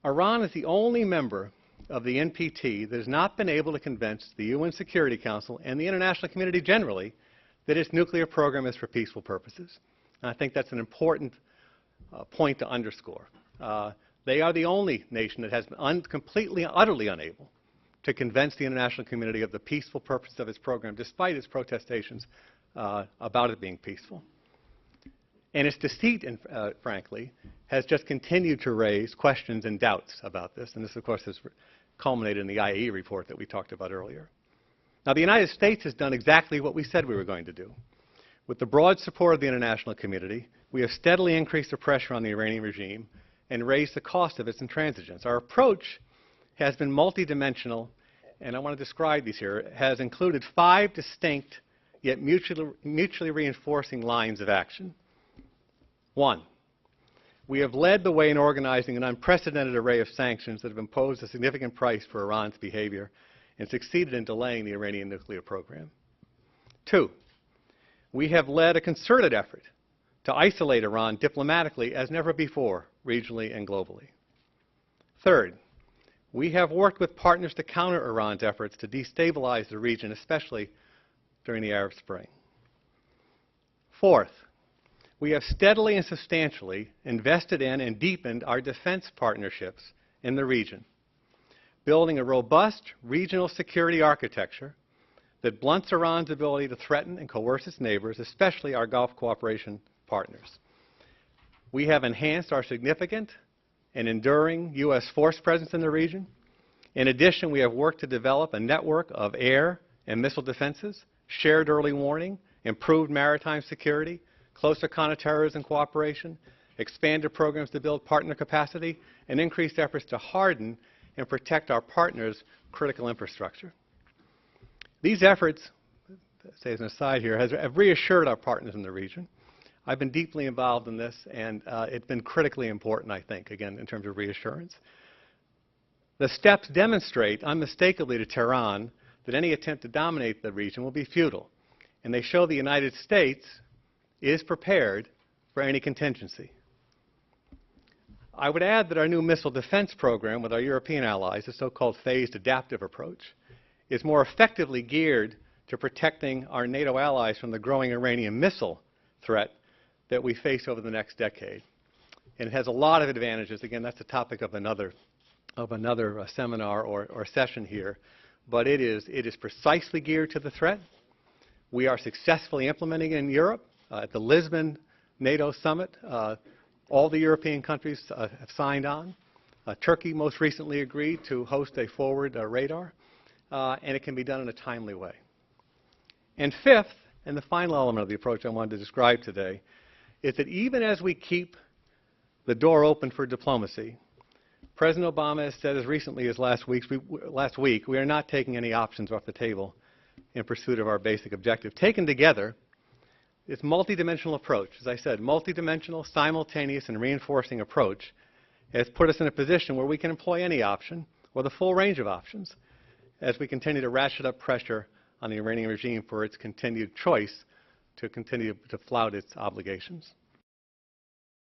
Iran is the only member of the NPT that has not been able to convince the UN Security Council and the international community generally that its nuclear program is for peaceful purposes. And I think that's an important point to underscore. They are the only nation that has been completely, utterly unable to convince the international community of the peaceful purpose of its program, despite its protestations about it being peaceful. And its deceit, frankly, has just continued to raise questions and doubts about this. And this, of course, has culminated in the IAEA report that we talked about earlier. Now, the United States has done exactly what we said we were going to do. With the broad support of the international community, we have steadily increased the pressure on the Iranian regime and raised the cost of its intransigence. Our approach has been multidimensional, and I want to describe these here. It has included 5 distinct yet mutually reinforcing lines of action. 1, we have led the way in organizing an unprecedented array of sanctions that have imposed a significant price for Iran's behavior and succeeded in delaying the Iranian nuclear program. 2, we have led a concerted effort to isolate Iran diplomatically as never before, regionally and globally. 3rd, we have worked with partners to counter Iran's efforts to destabilize the region, especially during the Arab Spring. 4th, we have steadily and substantially invested in and deepened our defense partnerships in the region, building a robust regional security architecture that blunts Iran's ability to threaten and coerce its neighbors, especially our Gulf cooperation partners. We have enhanced our significant and enduring U.S. force presence in the region. In addition, we have worked to develop a network of air and missile defenses, shared early warning, improved maritime security, closer counterterrorism cooperation, expanded programs to build partner capacity, and increased efforts to harden and protect our partners' critical infrastructure. These efforts, say as an aside here, have reassured our partners in the region. I've been deeply involved in this, and it's been critically important, I think, again, in terms of reassurance. The steps demonstrate unmistakably to Tehran that any attempt to dominate the region will be futile, and they show the United States is prepared for any contingency. I would add that our new missile defense program with our European allies, the so-called phased adaptive approach, is more effectively geared to protecting our NATO allies from the growing Iranian missile threat that we face over the next decade. And it has a lot of advantages. Again, that's the topic of another seminar or session here. But it is precisely geared to the threat. We are successfully implementing it in Europe. At the Lisbon NATO summit, all the European countries have signed on. Turkey most recently agreed to host a forward radar, and it can be done in a timely way. And 5th, and the final element of the approach I wanted to describe today, is that even as we keep the door open for diplomacy, President Obama has said as recently as last week, we are not taking any options off the table in pursuit of our basic objective. Taken together, this multidimensional approach, as I said, multidimensional, simultaneous, and reinforcing approach has put us in a position where we can employ any option or the full range of options as we continue to ratchet up pressure on the Iranian regime for its continued choice to continue to flout its obligations.